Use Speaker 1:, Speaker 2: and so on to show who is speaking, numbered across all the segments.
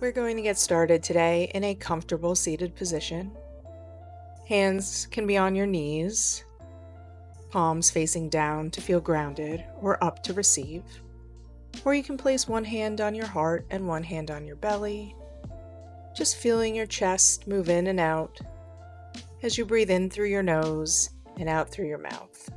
Speaker 1: We're going to get started today in a comfortable seated position. Hands can be on your knees, palms facing down to feel grounded or up to receive. Or you can place one hand on your heart and one hand on your belly, just feeling your chest move in and out as you breathe in through your nose and out through your mouth.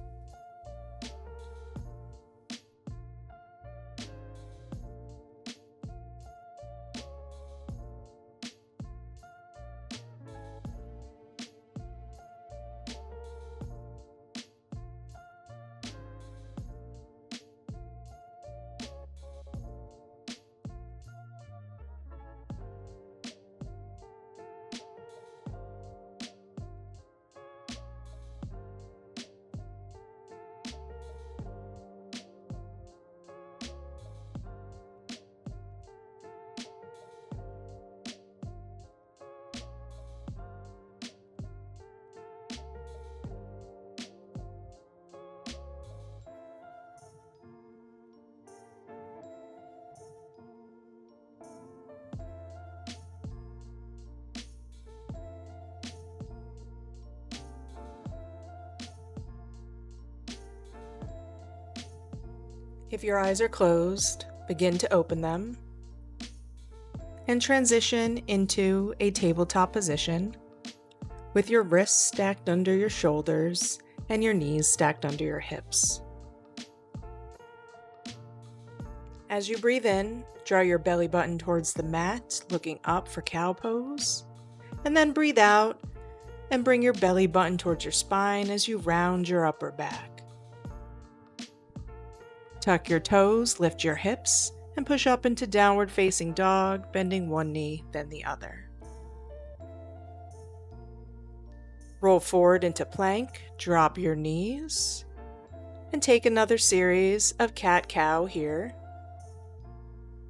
Speaker 1: If your eyes are closed, begin to open them and transition into a tabletop position with your wrists stacked under your shoulders and your knees stacked under your hips. As you breathe in, draw your belly button towards the mat, looking up for cow pose, and then breathe out and bring your belly button towards your spine as you round your upper back. Tuck your toes, lift your hips, and push up into downward facing dog, bending one knee, then the other. Roll forward into plank, drop your knees, and take another series of cat-cow here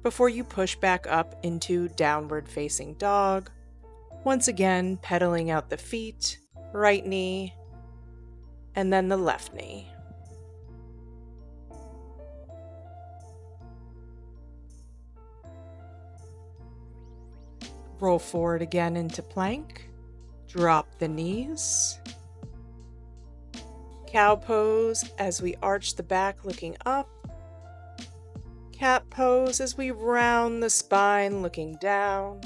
Speaker 1: before you push back up into downward facing dog, once again pedaling out the feet, right knee, and then the left knee. Roll forward again into plank, drop the knees, cow pose as we arch the back looking up, cat pose as we round the spine looking down,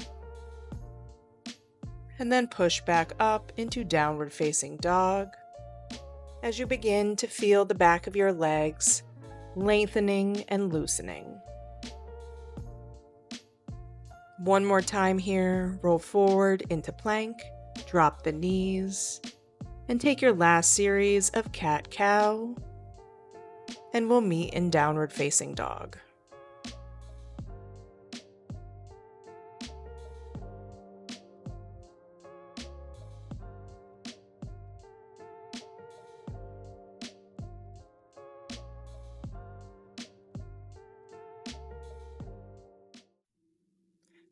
Speaker 1: and then push back up into downward facing dog as you begin to feel the back of your legs lengthening and loosening. One more time here, roll forward into plank, drop the knees, and take your last series of cat-cow, and we'll meet in downward facing dog.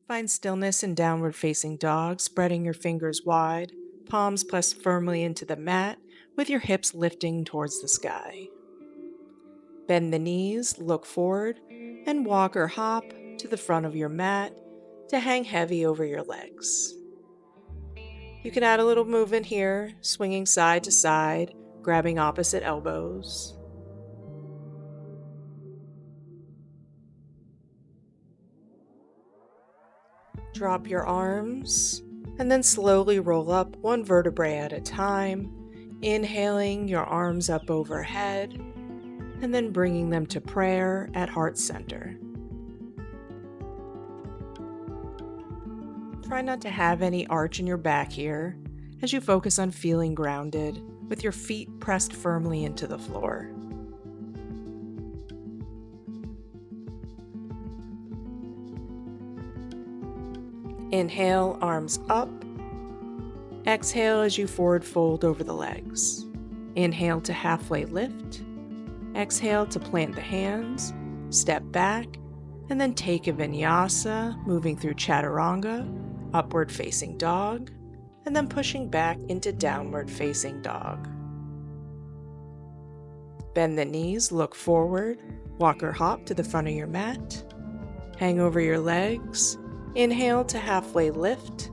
Speaker 1: Find stillness in downward facing dog, spreading your fingers wide, palms pressed firmly into the mat, with your hips lifting towards the sky. Bend the knees, look forward, and walk or hop to the front of your mat to hang heavy over your legs. You can add a little movement here, swinging side to side, grabbing opposite elbows. Drop your arms, and then slowly roll up one vertebrae at a time, inhaling your arms up overhead, and then bringing them to prayer at heart center. Try not to have any arch in your back here as you focus on feeling grounded with your feet pressed firmly into the floor. Inhale, arms up. Exhale as you forward fold over the legs. Inhale to halfway lift. Exhale to plant the hands, step back, and then take a vinyasa, moving through chaturanga, upward facing dog, and then pushing back into downward facing dog. Bend the knees, look forward, walk or hop to the front of your mat. Hang over your legs, Inhale to halfway lift,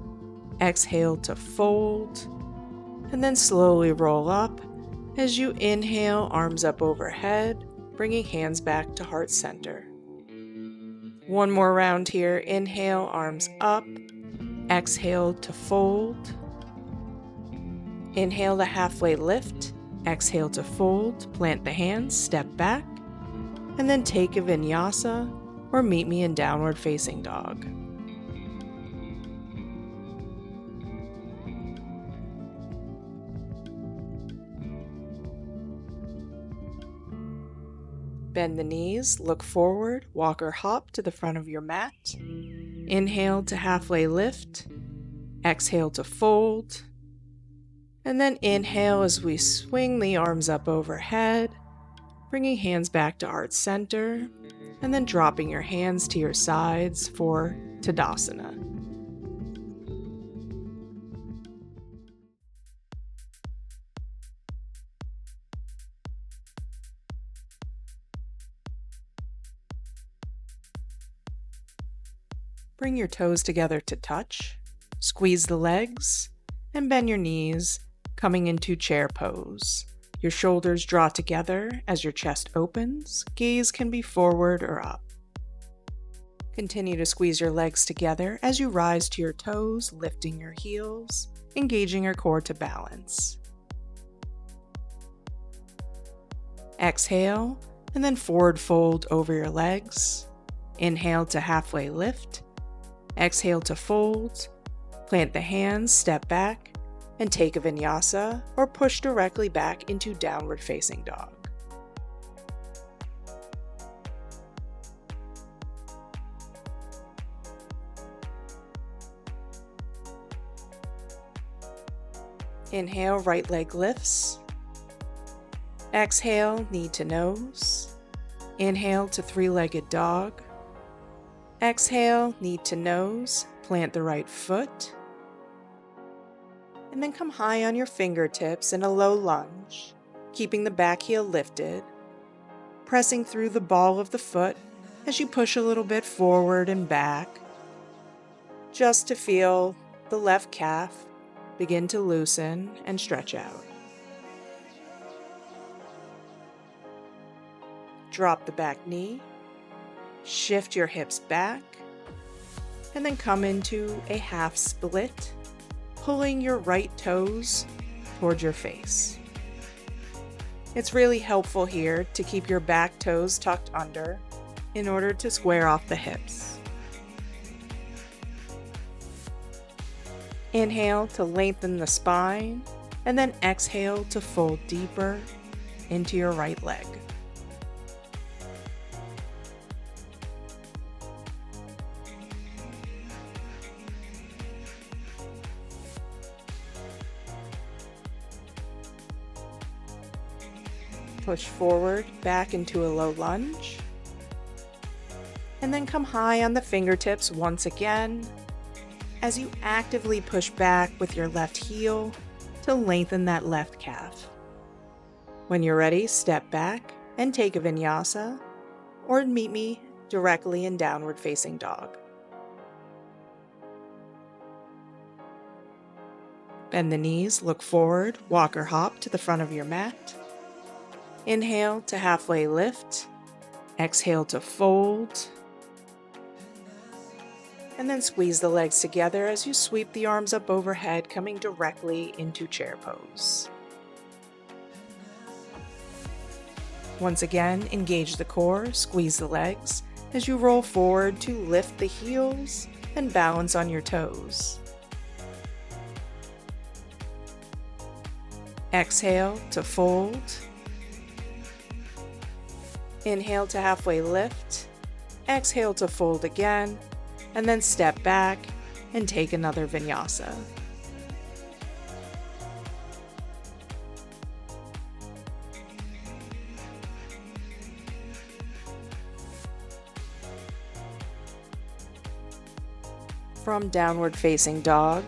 Speaker 1: exhale to fold, and then slowly roll up as you inhale, arms up overhead, bringing hands back to heart center. One more round here. Inhale, arms up, exhale to fold. Inhale to halfway lift, exhale to fold, plant the hands, step back, and then take a vinyasa or meet me in downward facing dog. Bend the knees, look forward, walk or hop to the front of your mat. Inhale to halfway lift, exhale to fold, and then inhale as we swing the arms up overhead, bringing hands back to heart center, and then dropping your hands to your sides for Tadasana. Bring your toes together to touch, squeeze the legs, and bend your knees, coming into chair pose. Your shoulders draw together as your chest opens, gaze can be forward or up. Continue to squeeze your legs together as you rise to your toes, lifting your heels, engaging your core to balance. Exhale, and then forward fold over your legs. Inhale to halfway lift. Exhale to fold, plant the hands, step back, and take a vinyasa or push directly back into downward facing dog. Inhale, right leg lifts. Exhale, knee to nose. Inhale to three-legged dog. Exhale, knee to nose, plant the right foot, and then come high on your fingertips in a low lunge, keeping the back heel lifted, pressing through the ball of the foot as you push a little bit forward and back, just to feel the left calf begin to loosen and stretch out. Drop the back knee. Shift your hips back, and then come into a half split, pulling your right toes towards your face. It's really helpful here to keep your back toes tucked under in order to square off the hips. Inhale to lengthen the spine, and then exhale to fold deeper into your right leg. Push forward, back into a low lunge, and then come high on the fingertips once again as you actively push back with your left heel to lengthen that left calf. When you're ready, step back and take a vinyasa or meet me directly in downward facing dog. Bend the knees, look forward, walk or hop to the front of your mat. Inhale to halfway lift, exhale to fold, and then squeeze the legs together as you sweep the arms up overhead, coming directly into chair pose. Once again, engage the core, squeeze the legs as you roll forward to lift the heels and balance on your toes. Exhale to fold. Inhale to halfway lift, exhale to fold again, and then step back and take another vinyasa. From downward facing dog,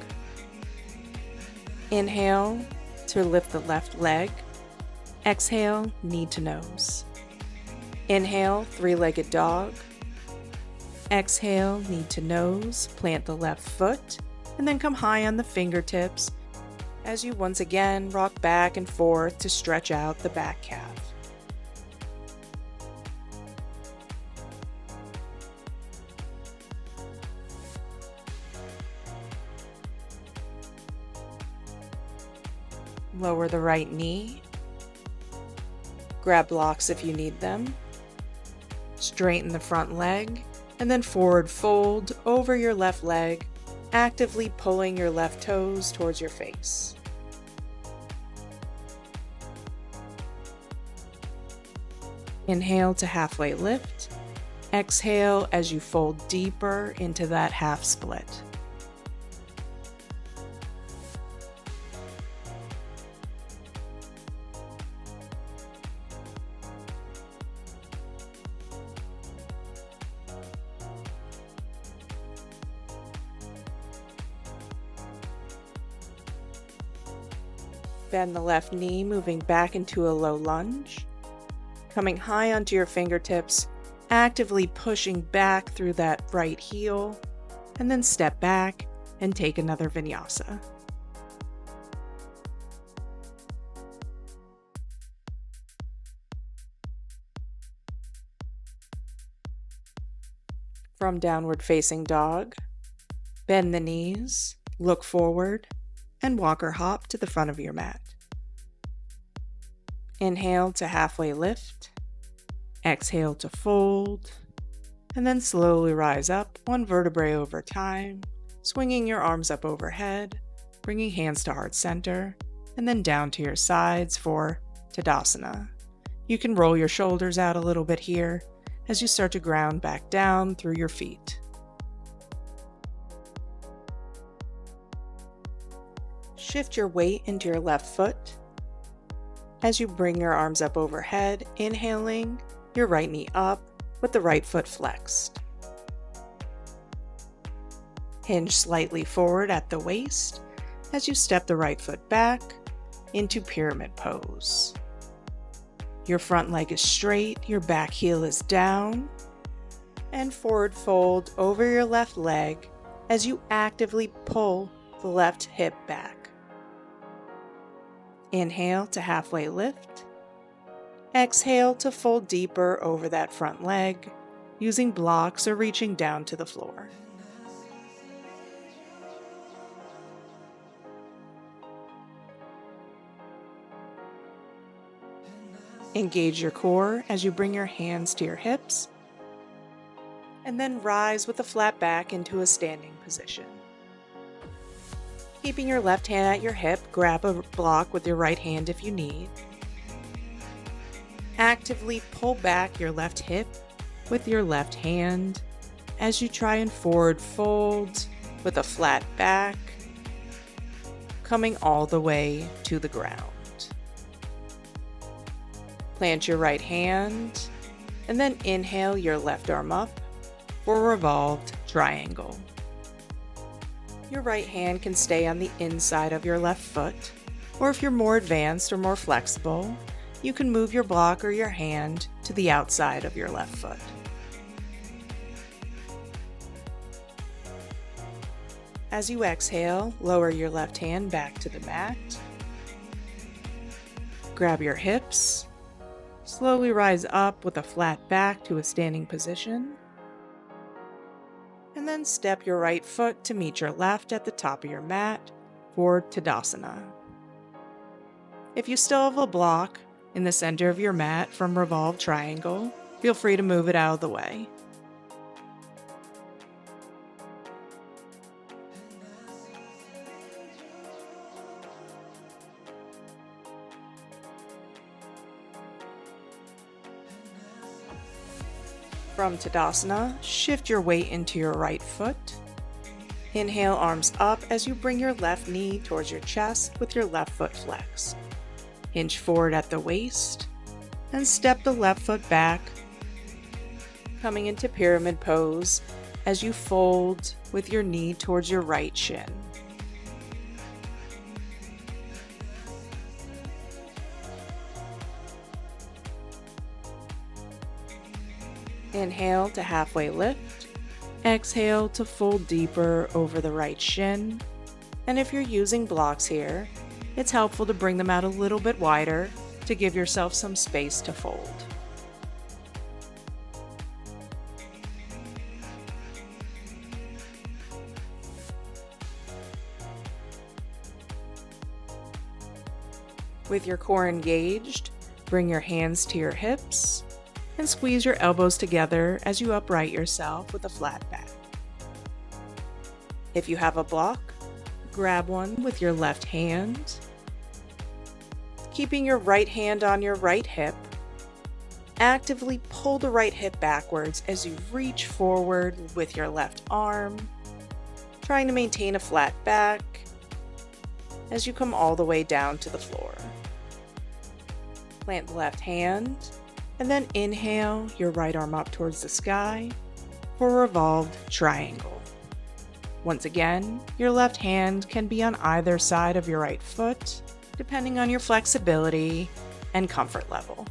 Speaker 1: inhale to lift the left leg, exhale, knee to nose. Inhale, three-legged dog. Exhale, knee to nose, plant the left foot, and then come high on the fingertips as you once again rock back and forth to stretch out the back calf. Lower the right knee. Grab blocks if you need them. Straighten the front leg, and then forward fold over your left leg, actively pulling your left toes towards your face. Inhale to halfway lift. Exhale as you fold deeper into that half split. Bend the left knee, moving back into a low lunge. Coming high onto your fingertips, actively pushing back through that right heel, and then step back and take another vinyasa. From downward facing dog, bend the knees, look forward, and walk or hop to the front of your mat. Inhale to halfway lift, exhale to fold, and then slowly rise up one vertebrae over time, swinging your arms up overhead, bringing hands to heart center, and then down to your sides for Tadasana. You can roll your shoulders out a little bit here as you start to ground back down through your feet. Shift your weight into your left foot. As you bring your arms up overhead, inhaling, your right knee up with the right foot flexed. Hinge slightly forward at the waist as you step the right foot back into pyramid pose. Your front leg is straight, your back heel is down, and forward fold over your left leg as you actively pull the left hip back. Inhale to halfway lift. Exhale to fold deeper over that front leg, using blocks or reaching down to the floor. Engage your core as you bring your hands to your hips, and then rise with a flat back into a standing position. Keeping your left hand at your hip, grab a block with your right hand if you need. Actively pull back your left hip with your left hand as you try and forward fold with a flat back, coming all the way to the ground. Plant your right hand, and then inhale your left arm up for a revolved triangle. Your right hand can stay on the inside of your left foot, or if you're more advanced or more flexible, you can move your block or your hand to the outside of your left foot. As you exhale, lower your left hand back to the mat. Grab your hips. Slowly rise up with a flat back to a standing position. And then step your right foot to meet your left at the top of your mat for Tadasana. If you still have a block in the center of your mat from revolved triangle, feel free to move it out of the way. From Tadasana, shift your weight into your right foot. Inhale, arms up as you bring your left knee towards your chest with your left foot flexed. Hinge forward at the waist and step the left foot back, coming into pyramid pose as you fold with your knee towards your right shin. Inhale to halfway lift. Exhale to fold deeper over the right shin. And if you're using blocks here, it's helpful to bring them out a little bit wider to give yourself some space to fold. With your core engaged, bring your hands to your hips and squeeze your elbows together as you upright yourself with a flat back. If you have a block, grab one with your left hand. Keeping your right hand on your right hip, actively pull the right hip backwards as you reach forward with your left arm, trying to maintain a flat back as you come all the way down to the floor. Plant the left hand, and then inhale your right arm up towards the sky for a revolved triangle. Once again, your left hand can be on either side of your right foot, depending on your flexibility and comfort level.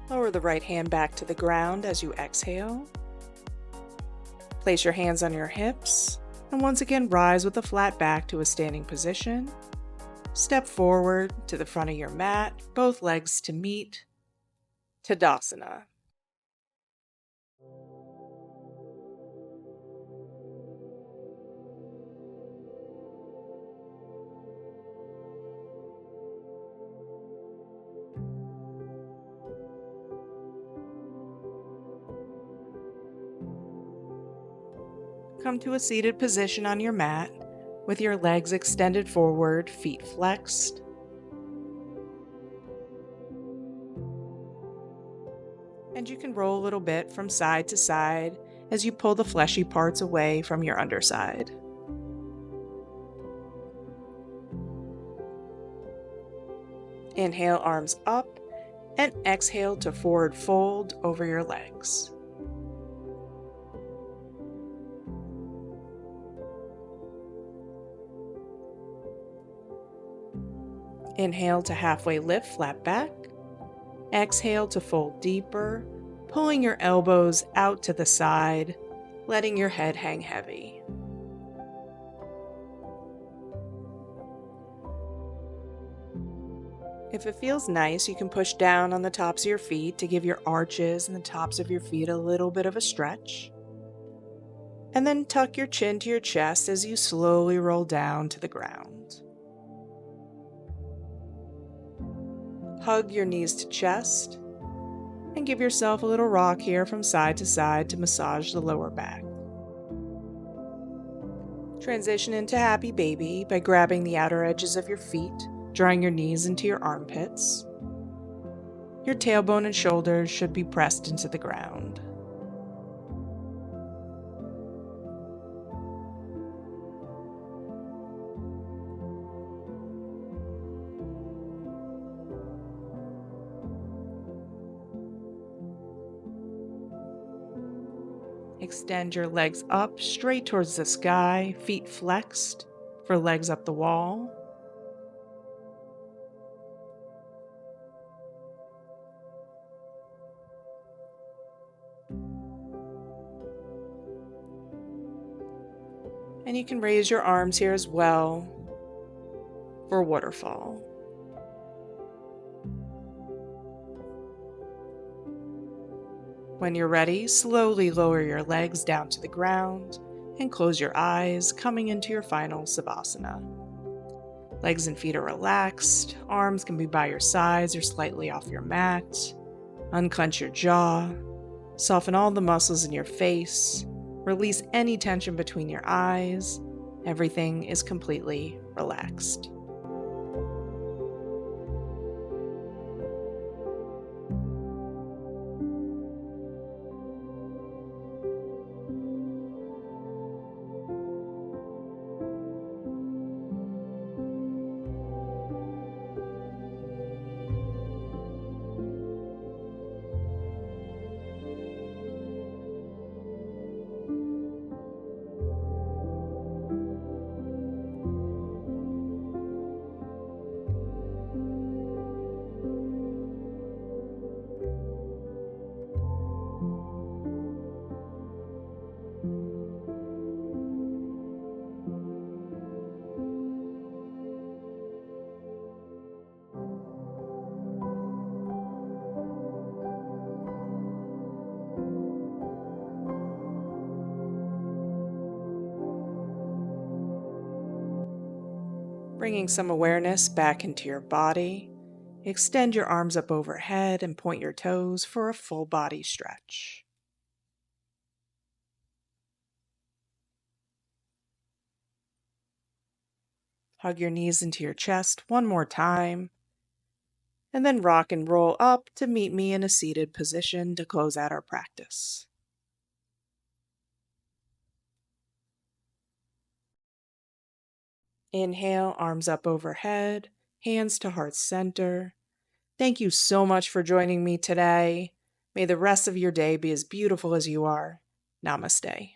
Speaker 1: Lower the right hand back to the ground as you exhale. Place your hands on your hips, and once again rise with a flat back to a standing position. Step forward to the front of your mat, both legs to meet. Tadasana. Come to a seated position on your mat with your legs extended forward, feet flexed. And you can roll a little bit from side to side as you pull the fleshy parts away from your underside. Inhale, arms up, and exhale to forward fold over your legs. Inhale to halfway lift, flat back. Exhale to fold deeper, pulling your elbows out to the side, letting your head hang heavy. If it feels nice, you can push down on the tops of your feet to give your arches and the tops of your feet a little bit of a stretch. And then tuck your chin to your chest as you slowly roll down to the ground. Hug your knees to chest and give yourself a little rock here from side to side to massage the lower back. Transition into happy baby by grabbing the outer edges of your feet, drawing your knees into your armpits. Your tailbone and shoulders should be pressed into the ground. Extend your legs up straight towards the sky, feet flexed for legs up the wall. And you can raise your arms here as well for waterfall. When you're ready, slowly lower your legs down to the ground and close your eyes, coming into your final Savasana. Legs and feet are relaxed, arms can be by your sides or slightly off your mat. Unclench your jaw, soften all the muscles in your face, release any tension between your eyes. Everything is completely relaxed. Bringing some awareness back into your body, extend your arms up overhead and point your toes for a full body stretch. Hug your knees into your chest one more time, and then rock and roll up to meet me in a seated position to close out our practice. Inhale, arms up overhead, hands to heart center. Thank you so much for joining me today. May the rest of your day be as beautiful as you are. Namaste.